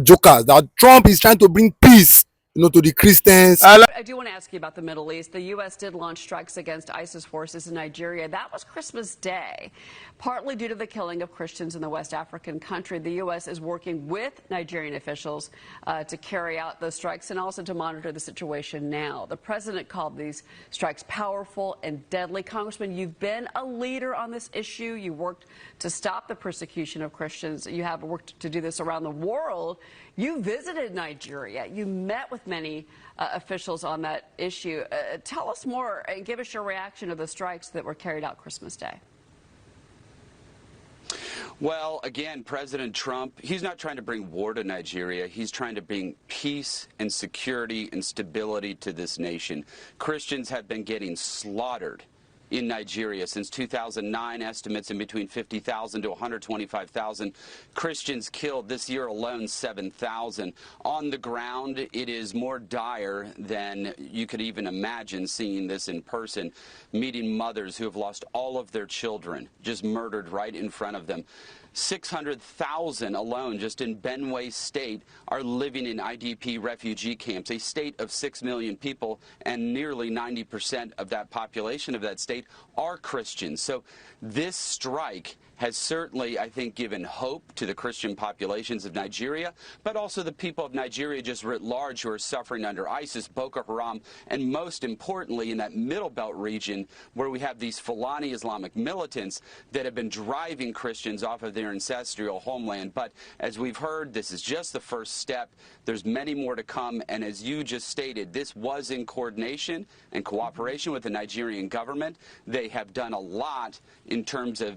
jokers, that Trump is trying to bring peace, to the Christians. I do want to ask you about the Middle East. The U.S. did launch strikes against ISIS forces in Nigeria. That was Christmas Day. Partly due to the killing of Christians in the West African country, the U.S. is working with Nigerian officials to carry out those strikes and also to monitor the situation now. The president called these strikes powerful and deadly. Congressman, you've been a leader on this issue. You worked to stop the persecution of Christians. You have worked to do this around the world. You visited Nigeria. You met with many officials on that issue. Tell us more and give us your reaction to the strikes that were carried out Christmas Day. Well, again, President Trump, he's not trying to bring war to Nigeria. He's trying to bring peace and security and stability to this nation. Christians have been getting slaughtered in Nigeria since 2009, estimates in between 50,000 to 125,000. Christians killed this year alone, 7,000. On the ground, it is more dire than you could even imagine seeing this in person, meeting mothers who have lost all of their children, just murdered right in front of them. 600,000 alone just in Benue State are living in IDP refugee camps, a state of 6 million people, and nearly 90% of that population of that state are Christians. So this strike has certainly, I think, given hope to the Christian populations of Nigeria, but also the people of Nigeria just writ large who are suffering under ISIS, Boko Haram, and most importantly in that Middle Belt region where we have these Fulani Islamic militants that have been driving Christians off of their ancestral homeland. But as we've heard, this is just the first step. There's many more to come, and as you just stated, this was in coordination and cooperation with the Nigerian government. They have done a lot in terms of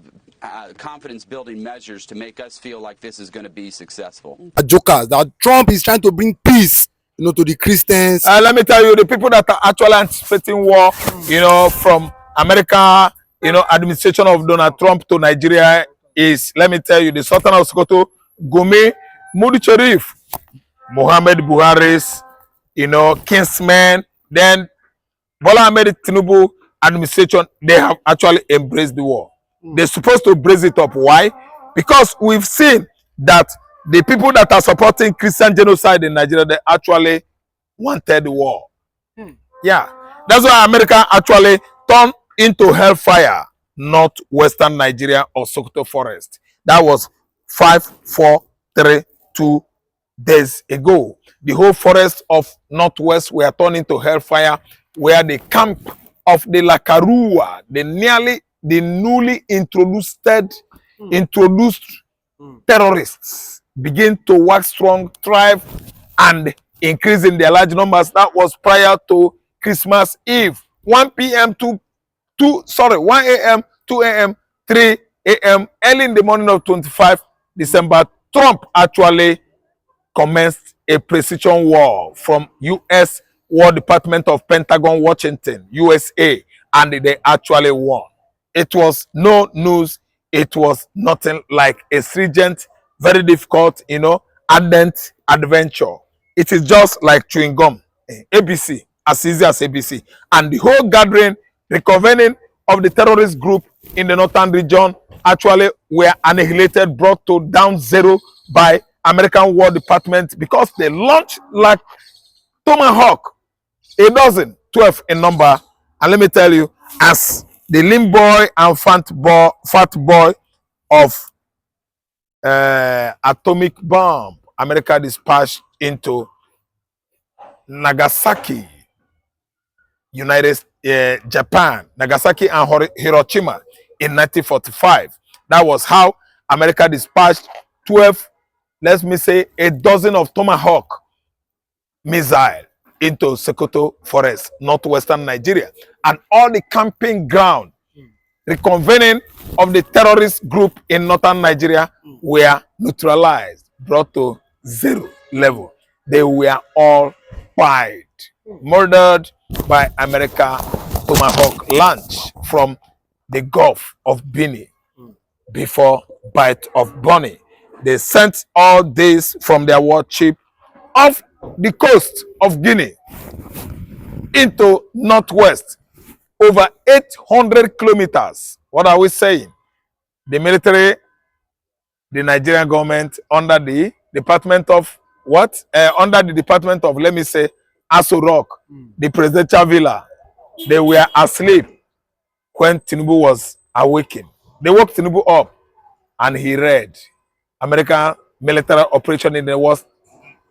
confidence-building measures to make us feel like this is going to be successful. Jokers, that Trump is trying to bring peace, to the Christians. Let me tell you, the people that are actually anticipating war, from America, administration of Donald Trump to Nigeria is, let me tell you, the Sultan of Sokoto, Gumi, Mudi Sharif, Muhammad Buhari's, kinsmen, then Bola Ahmed Tinubu administration, they have actually embraced the war. They're supposed to brace it up. Why? Because we've seen that the people that are supporting Christian genocide in Nigeria, they actually wanted war. Yeah. That's why America actually turned into hellfire, northwestern Nigeria or Sokoto forest. That was 5, 4, 3, 2 days ago. The whole forest of northwest were turned into hellfire, where the camp of the Lakarua, the newly introduced terrorists begin to wax strong, thrive, and increase in their large numbers. That was prior to Christmas Eve. 1 p.m. 1 a.m., 2 a.m., 3 a.m., early in the morning of 25 December, Trump actually commenced a precision war from U.S. War Department of Pentagon, Washington, USA, and they actually won. It was no news. It was nothing like a stringent, very difficult, ardent adventure. It is just like chewing gum, ABC, as easy as ABC. And the whole gathering, reconvening of the terrorist group in the northern region actually were annihilated, brought to down zero by American War Department because they launched like Tomahawk, a dozen, 12 in number. And let me tell you, as the lean boy and fat boy of atomic bomb, America dispatched into Nagasaki, Japan, Nagasaki and Hiroshima in 1945. That was how America dispatched 12, let me say, a dozen of Tomahawk missile into Sokoto forest, northwestern Nigeria, and all the camping ground, reconvening of the terrorist group in northern Nigeria were neutralized, brought to zero level. They were all died, murdered by America Tomahawk launch from the Gulf of Guinea before Bight of Bonny. They sent all this from their warship off the coast of Guinea into northwest, over 800 kilometers. What are we saying? The military, the Nigerian government under the Department of what? Under the department of, let me say, Aso Rock, the presidential villa. They were asleep when Tinubu was awakened. They woke Tinubu up and he read American military operation in the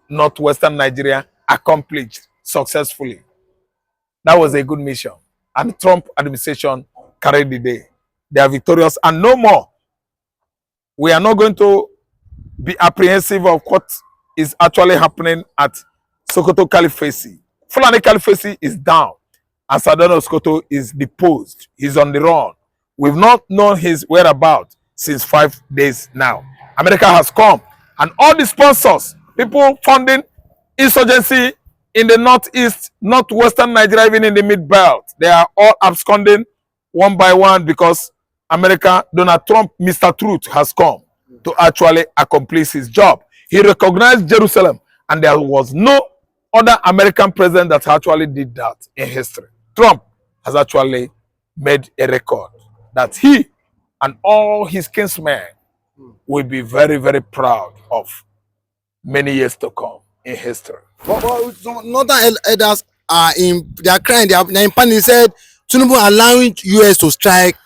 northwestern Nigeria accomplished successfully. That was a good mission. And Trump administration carried the day. They are victorious and no more. We are not going to be apprehensive of what is actually happening at Sokoto Caliphate. Fulani Caliphate is down. And Sadano Sokoto is deposed. He's on the run. We've not known his whereabouts since 5 days now. America has come. And all the sponsors, people funding insurgency in the northeast, northwestern Nigeria, even in the mid-belt, they are all absconding one by one because America, Donald Trump, Mr. Truth, has come to actually accomplish his job. He recognized Jerusalem, and there was no other American president that actually did that in history. Trump has actually made a record that he and all his kinsmen will be very, very proud of many years to come in history. But some northern elders are in, they are crying, they are in panic. They said Tinubu allowing US to strike,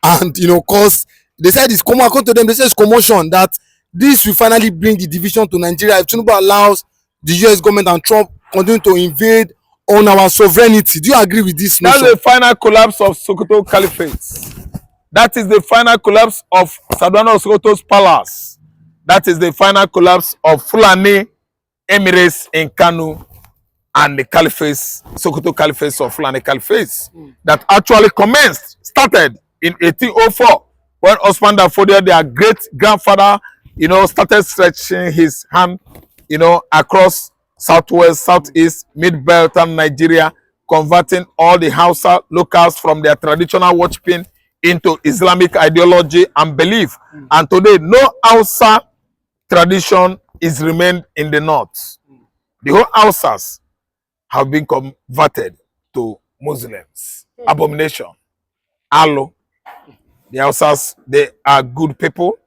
and cause they said it's common. According to them, they say it's commotion, that this will finally bring the division to Nigeria if Tinubu allows the US government and Trump continue to invade on our sovereignty. Do you agree with this notion? That's the final collapse of Sokoto Caliphate. That is the final collapse of Sadano Sokoto's palace. That is the final collapse of Fulani Emirates in Kanu and the Caliphates, Sokoto Caliphates or Fulani Caliphates, that actually started in 1804 when Osman Danfodio, their great grandfather, started stretching his hand, across southwest, southeast, mid-belt and Nigeria, converting all the Hausa locals from their traditional worshiping into Islamic ideology and belief. And today, no Hausa tradition is remained in the north. The whole Hausas have been converted to Muslims. Abomination. Alo. The Hausas, they are good people,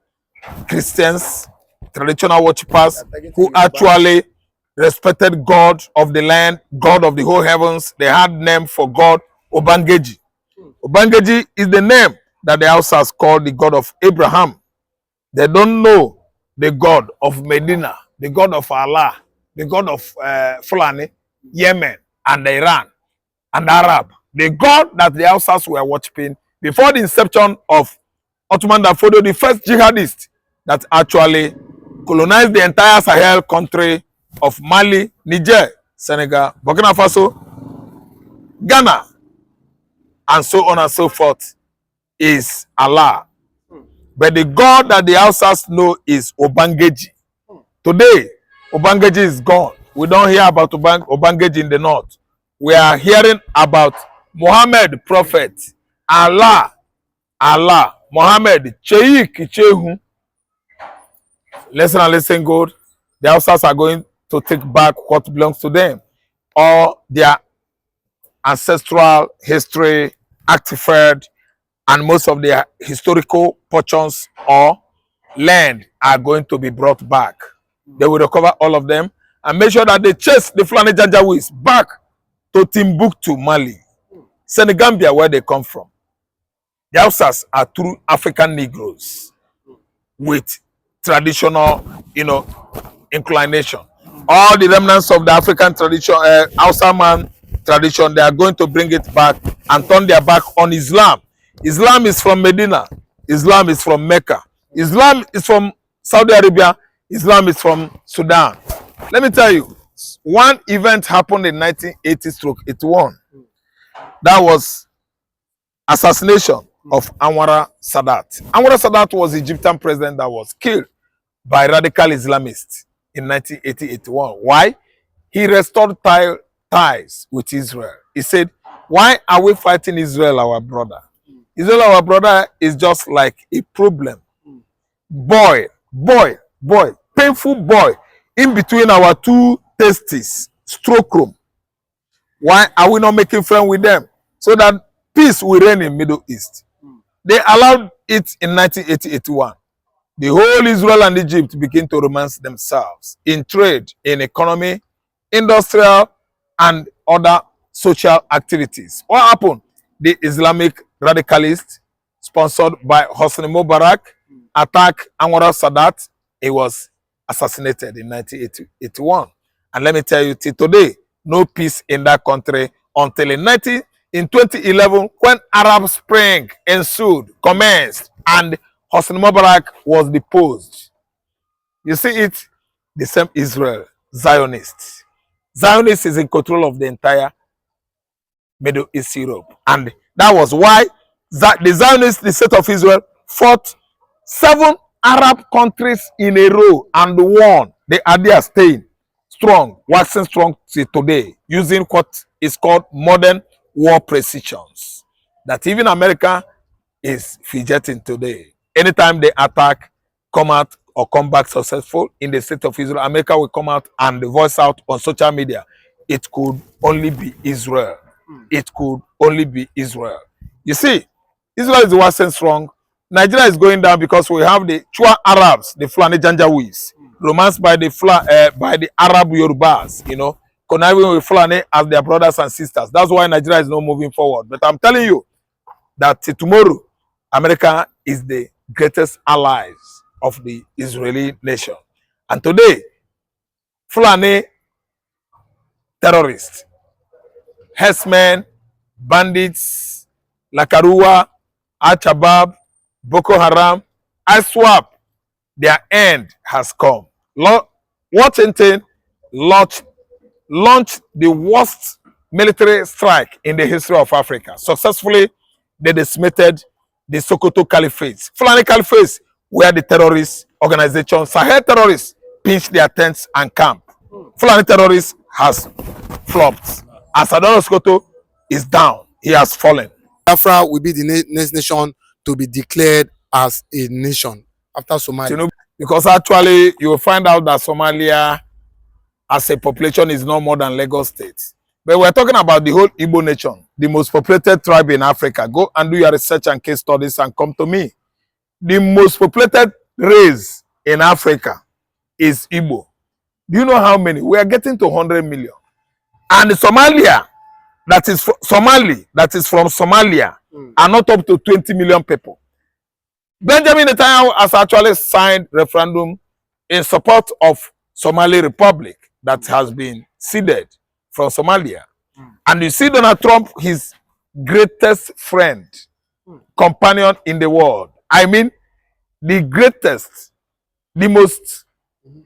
Christians, traditional worshippers who actually respected God of the land, God of the whole heavens. They had name for God, Obangeji. Obangeji is the name that the Hausas call the God of Abraham. They don't know the God of Medina, the God of Allah, the God of Fulani, Yemen, and Iran, and Arab. The God that the Hausas were worshipping before the inception of Ottoman Danfodio, the first jihadist that actually colonized the entire Sahel country of Mali, Niger, Senegal, Burkina Faso, Ghana, and so on and so forth, is Allah. But the God that the Hausas know is Obangeji. Today, Obangeji is gone. We don't hear about Obangeji in the north. We are hearing about Muhammad, Prophet, Allah, Muhammad, Sheikh, Chehu. Listen and listen good. The Hausas are going to take back what belongs to them. All their ancestral history, artifact, and most of their historical portions or land are going to be brought back. They will recover all of them and make sure that they chase the Fulani Janjaweeds back to Timbuktu, Mali, Senegambia, where they come from. The Hausas are true African Negroes with traditional, inclination. All the remnants of the African tradition, Hausa man tradition, they are going to bring it back and turn their back on Islam. Islam is from Medina. Islam is from Mecca. Islam is from Saudi Arabia. Islam is from Sudan. Let me tell you, one event happened in 1980-81. That was assassination of Anwar Sadat. Anwar Sadat was the Egyptian president that was killed by radical Islamists in 1980-81. Why? He restored ties with Israel. He said, why are we fighting Israel, our brother? Israel, our brother, is just like a problem. Boy, painful boy, in between our two testes, stroke room. Why are we not making friends with them? So that peace will reign in Middle East. They allowed it in 1980-81. the whole Israel and Egypt begin to romance themselves in trade, in economy, industrial, and other social activities. What happened? The Islamic radicalists, sponsored by Hosni Mubarak, attacked Anwar Sadat. He was assassinated in 1981. And let me tell you, till today, no peace in that country until in 2011, when Arab Spring ensued, commenced, and Hosni Mubarak was deposed. You see it, the same Israel, Zionists. Zionists is in control of the entire Middle East Europe. And that was why the Zionists, the state of Israel, fought 7 Arab countries in a row and won. They are there staying strong, waxing strong till today, using what is called modern war precisions. That even America is fidgeting today. Anytime they attack, come out or come back successful in the state of Israel, America will come out and voice out on social media. It could only be Israel. It could only be Israel. You see, Israel is waxing strong. Nigeria is going down because we have the Chua Arabs, the Fulani Janjaweeds, romanced by the Arab Yorubas, you know, conniving with Fulani as their brothers and sisters. That's why Nigeria is not moving forward. But I'm telling you that tomorrow, America is the greatest allies of the Israeli nation. And today, Fulani terrorists, herdsmen, bandits, Lakarua, Al-Shabaab, Boko Haram, ISWAP, their end has come. Washington launched the worst military strike in the history of Africa. Successfully, they decimated the Sokoto Caliphate. Fulani Caliphate, where the terrorist organization, Sahel terrorists, pitched their tents and camp. Fulani terrorists has flopped. As Anoda Sokoto is down, he has fallen. Biafra will be the next nation to be declared as a nation after Somalia. Tinubu, because actually you will find out that Somalia as a population is no more than Lagos State. But we're talking about the whole Igbo nation, the most populated tribe in Africa. Go and do your research and case studies and come to me. The most populated race in Africa is Igbo. Do you know how many? We are getting to 100 million. And Somalia, that is from Somalia, are not up to 20 million people. Benjamin Netanyahu has actually signed referendum in support of Somali Republic that has been ceded from Somalia. And you see Donald Trump, his greatest friend, companion in the world. I mean, the greatest, the most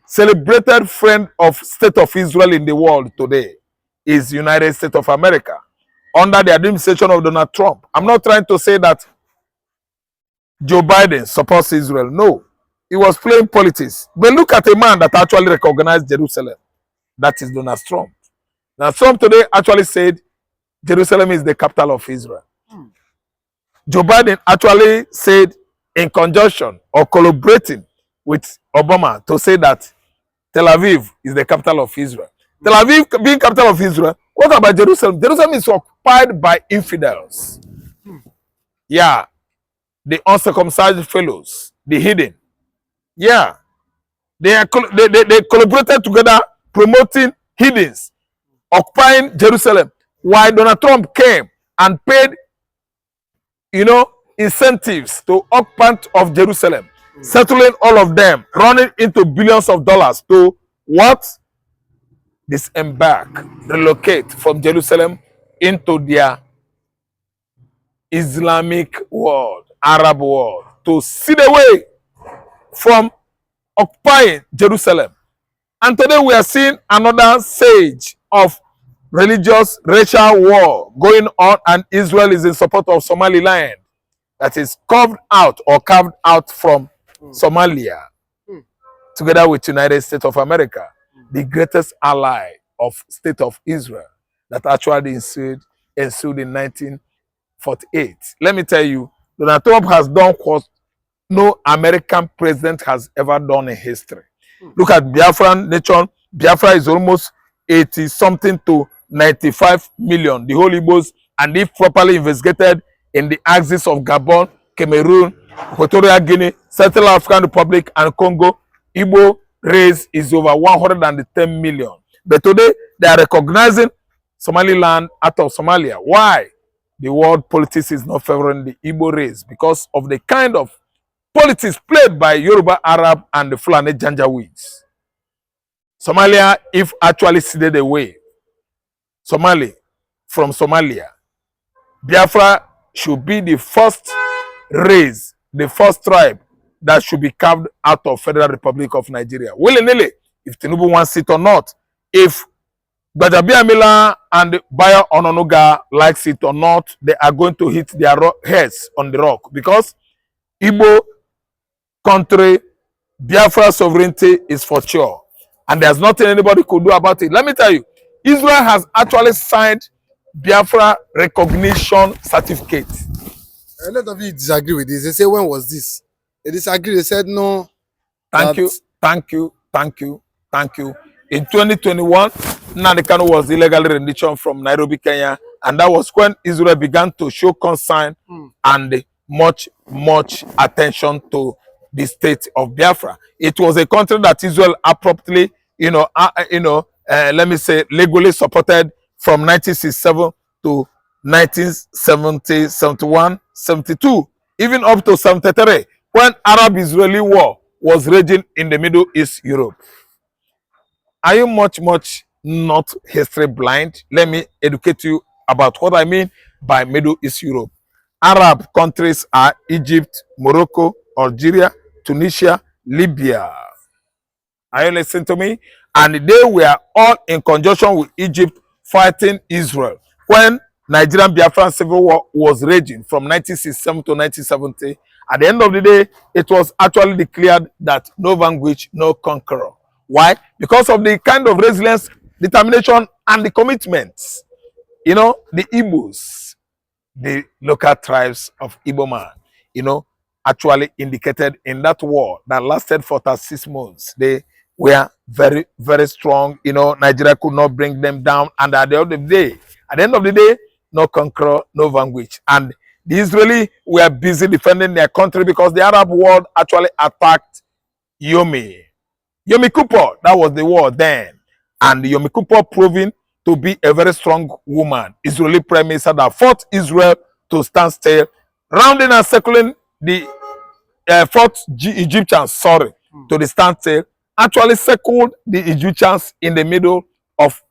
celebrated friend of State of Israel in the world today is United States of America under the administration of Donald Trump. I'm not trying to say that Joe Biden supports Israel. No, he was playing politics. But look at a man that actually recognized Jerusalem. That is Donald Trump. Now, Trump today actually said Jerusalem is the capital of Israel. Joe Biden actually said in conjunction or collaborating with Obama to say that Tel Aviv is the capital of Israel. Tel Aviv being capital of Israel, what about Jerusalem? Jerusalem is occupied by infidels. Yeah, the uncircumcised fellows, the hidden. Yeah, they collaborated together promoting heathens, occupying Jerusalem. While Donald Trump came and paid, incentives to occupants of Jerusalem, settling all of them, running into billions of dollars to what? Disembark, relocate from Jerusalem into their Islamic world, Arab world, to sit away from occupying Jerusalem. And today we are seeing another stage of religious racial war going on, and Israel is in support of Somaliland that is carved out from Somalia, together with United States of America, the greatest ally of State of Israel that actually ensued in 1948. Let me tell you, Donald Trump has done what no American president has ever done in history. Look at Biafran nation. Biafra is almost 80-something to 95 million. The whole Igbos, and if properly investigated in the axis of Gabon, Cameroon, Equatorial Guinea, Central African Republic, and Congo, Igbo race is over 110 million. But today, they are recognizing Somaliland out of Somalia. Why? The world politics is not favoring the Igbo race because of the kind of politics played by Yoruba, Arab, and the Fulani Janjaweeds. Somalia, if actually seeded away, Somali from Somalia, Biafra should be the first race, the first tribe that should be carved out of Federal Republic of Nigeria. Willy-nilly, if Tinubu wants it or not, if Gbajabiamila and Bayo Ononuga likes it or not, they are going to hit their heads on the rock because Igbo country, Biafra sovereignty is for sure. And there's nothing anybody could do about it. Let me tell you, Israel has actually signed Biafra recognition certificate. A lot of you disagree with this. They say, when was this? They disagree. They said no. Thank you. In 2021, Nnamdi Kanu was illegally renditioned from Nairobi, Kenya, and that was when Israel began to show concern and much attention to the state of Biafra. It was a country that Israel abruptly, let me say, legally supported from 1967 to 1970, 71, 72, even up to 73, when Arab-Israeli war was raging in the Middle East Europe. Are you much not history blind? Let me educate you about what I mean by Middle East Europe. Arab countries are Egypt, Morocco, Algeria, Tunisia, Libya. Are you listening to me? And they were all in conjunction with Egypt fighting Israel when Nigerian Biafran civil war was raging from 1967 to 1970. At the end of the day, it was actually declared that no vanquish, no conqueror. Why? Because of the kind of resilience, determination, and the commitments. You know, the Igbos, the local tribes of Igbo man, actually indicated in that war that lasted for 36 months. They were very strong. Nigeria could not bring them down. And at the end of the day, no conqueror, no vanquish. And the Israelis were busy defending their country because the Arab world actually attacked Yom Kippur. That was the war then. And Yom Kippur proving to be a very strong woman, Israeli prime minister that fought Israel to stand still, rounding and circling the fought Egyptians, to the standstill, actually circled the Egyptians in the middle of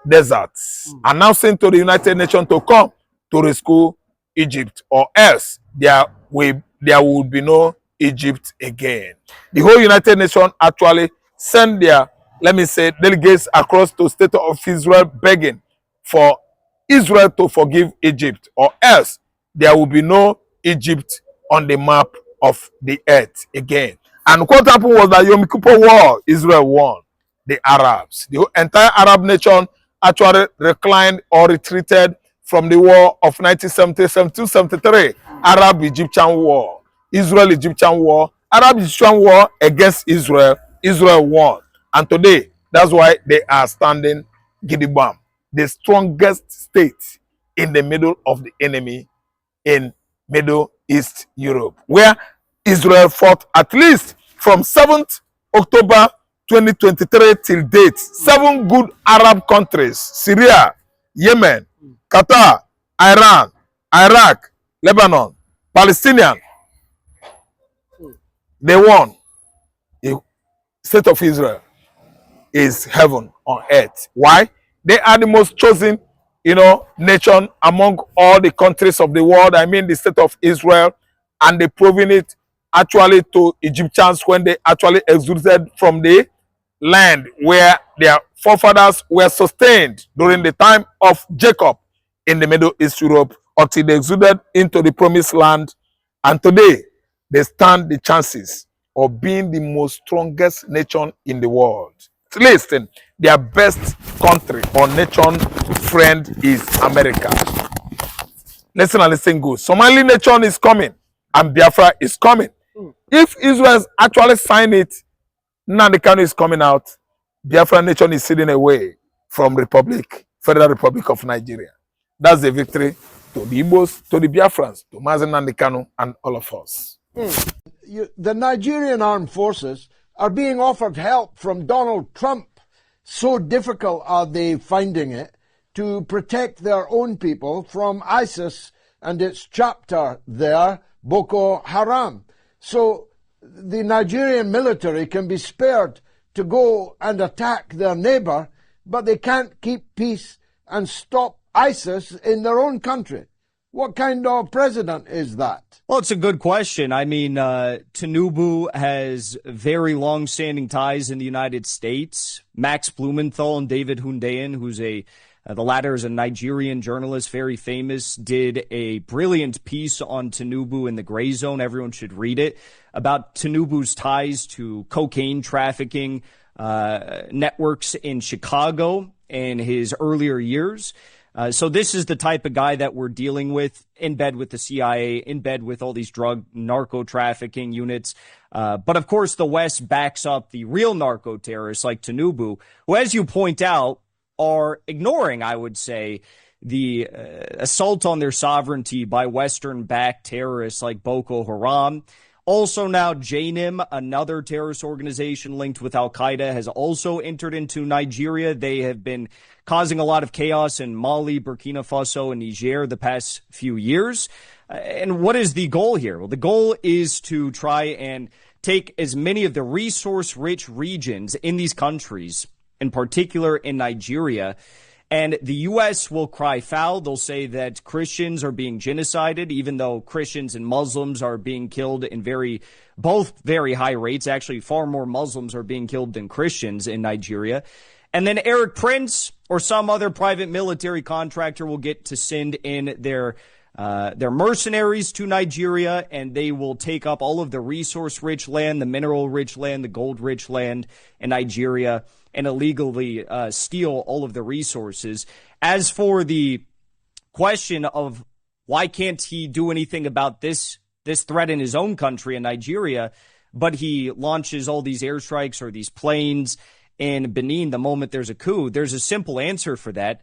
deserts, announcing to the United Nations to come to rescue Egypt, or else there would be no Egypt again. The whole United Nations actually sent their, let me say, delegates across to the state of Israel begging for Israel to forgive Egypt, or else there will be no Egypt on the map of the earth again. And what happened was that Yom Kippur War, Israel won. The Arabs, the entire Arab nation actually reclined or retreated from the war of 1970, 72, 73, Arab-Egyptian war, Israel-Egyptian war, Arab-Egyptian war against Israel. Israel won. And today, that's why they are standing Gidigam, the strongest state in the middle of the enemy in Middle East Europe, where Israel fought at least from 7th October 2023 till date. 7 good Arab countries: Syria, Yemen, Qatar, Iran, Iraq, Lebanon, Palestinian. They won. The state of Israel is heaven on earth. Why? They are the most chosen, nation among all the countries of the world. I mean, the state of Israel, and they proving it actually to Egyptians when they actually exoded from the land where their forefathers were sustained during the time of Jacob in the Middle East Europe, until they exoded into the promised land. And today, they stand the chances of being the most strongest nation in the world. Listen, their best country or nation friend is America. Listen and listen good. Somali nation is coming and Biafra is coming. If Israel actually sign it, Nnamdi Kanu is coming out. Biafra nation is sitting away from Federal Republic of Nigeria. That's the victory to the Igbos, to the Biafrans, to Mazen Nnamdi Kanu, and all of us. The Nigerian armed forces are being offered help from Donald Trump. So difficult are they finding it to protect their own people from ISIS and its chapter there, Boko Haram. So the Nigerian military can be spared to go and attack their neighbor, but they can't keep peace and stop ISIS in their own country. What kind of president is that? Well, it's a good question. I mean, Tinubu has very long-standing ties in the United States. Max Blumenthal and David Hundeyin, who's the latter is a Nigerian journalist, very famous, did a brilliant piece on Tinubu in the Gray Zone. Everyone should read it, about Tinubu's ties to cocaine trafficking networks in Chicago in his earlier years. So this is the type of guy that we're dealing with, in bed with the CIA, in bed with all these drug narco trafficking units. But of course, the West backs up the real narco terrorists like Tinubu, who, as you point out, are ignoring, I would say, the assault on their sovereignty by Western-backed terrorists like Boko Haram. Also now, JNIM, another terrorist organization linked with al-Qaeda, has also entered into Nigeria. They have been causing a lot of chaos in Mali, Burkina Faso, and Niger the past few years. And what is the goal here? Well, the goal is to try and take as many of the resource-rich regions in these countries, in particular in Nigeria, and the U.S. will cry foul. They'll say that Christians are being genocided, even though Christians and Muslims are being killed in both very high rates. Actually, far more Muslims are being killed than Christians in Nigeria. And then Eric Prince or some other private military contractor will get to send in their mercenaries to Nigeria, and they will take up all of the resource-rich land, the mineral-rich land, the gold-rich land in Nigeria, and illegally steal all of the resources. As for the question of why can't he do anything about this threat in his own country in Nigeria, but he launches all these airstrikes or these planes in Benin the moment there's a coup, there's a simple answer for that.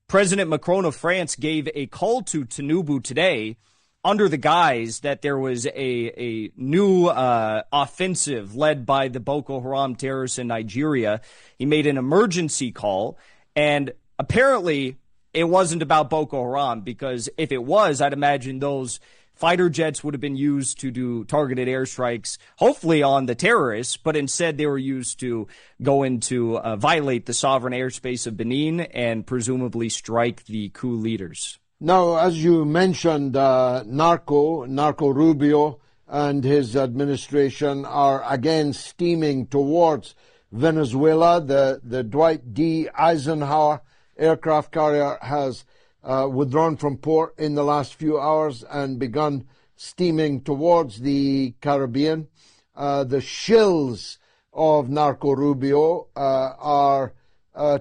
President Macron of France gave a call to Tinubu today under the guise that there was a new offensive led by the Boko Haram terrorists in Nigeria. He made an emergency call, and apparently it wasn't about Boko Haram, because if it was, I'd imagine those fighter jets would have been used to do targeted airstrikes, hopefully on the terrorists, but instead they were used to go into violate the sovereign airspace of Benin and presumably strike the coup leaders. Now, as you mentioned, Narco Rubio and his administration are again steaming towards Venezuela. The Dwight D. Eisenhower aircraft carrier has withdrawn from port in the last few hours and begun steaming towards the Caribbean. The shills of Narco Rubio are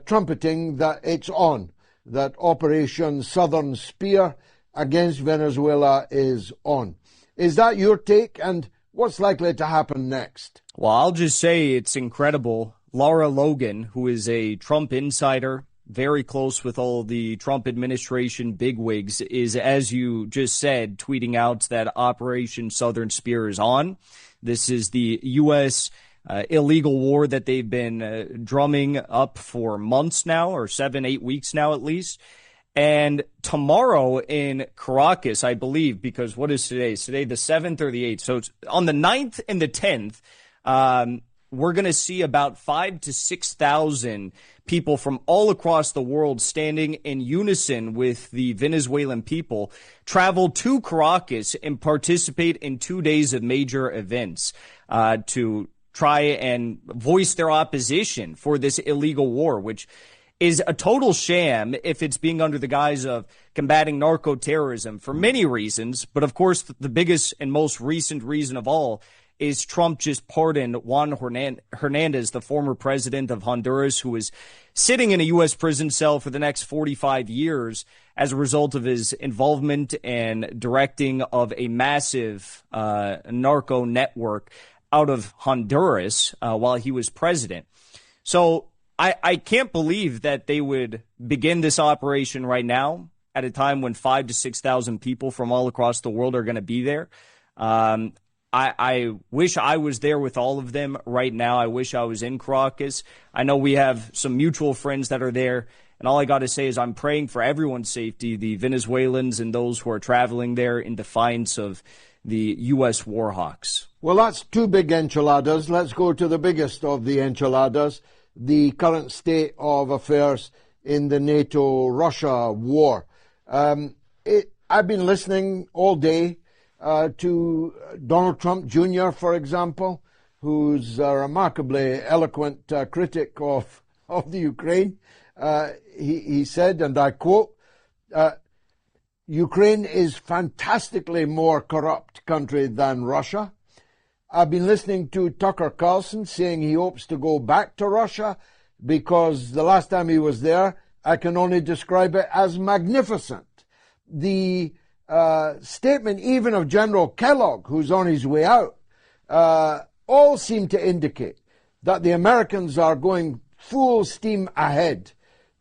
trumpeting that it's on, that Operation Southern Spear against Venezuela is on. Is that your take, and what's likely to happen next? Well, I'll just say it's incredible. Lara Logan, who is a Trump insider, very close with all the Trump administration bigwigs, is, as you just said, tweeting out that Operation Southern Spear is on. This is the U.S. Illegal war that they've been drumming up for months now, or 7-8 weeks now at least. And tomorrow in Caracas, I believe, because what is today? Is today the 7th or the 8th? So it's on the 9th and the 10th, we're going to see about 5,000 to 6,000 people from all across the world standing in unison with the Venezuelan people travel to Caracas and participate in 2 days of major events to try and voice their opposition for this illegal war, which is a total sham if it's being under the guise of combating narco-terrorism for many reasons. But of course, the biggest and most recent reason of all is Trump just pardoned Juan Hernandez, the former president of Honduras, who is sitting in a U.S. prison cell for the next 45 years as a result of his involvement and directing of a massive narco network out of Honduras while he was president. So I can't believe that they would begin this operation right now at a time when 5,000 to 6,000 people from all across the world are going to be there. I wish I was there with all of them right now. I wish I was in Caracas. I know we have some mutual friends that are there, and all I got to say is I'm praying for everyone's safety, the Venezuelans and those who are traveling there in defiance of the U.S. war hawks. Well, that's two big enchiladas. Let's go to the biggest of the enchiladas, the current state of affairs in the NATO-Russia war. I've been listening all day to Donald Trump Jr., for example, who's a remarkably eloquent critic of the Ukraine. He said, and I quote, Ukraine is fantastically more corrupt country than Russia. I've been listening to Tucker Carlson saying he hopes to go back to Russia because the last time he was there, I can only describe it as magnificent. The statement even of General Kellogg, who's on his way out, all seem to indicate that the Americans are going full steam ahead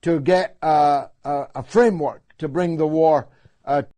to get a framework to bring the war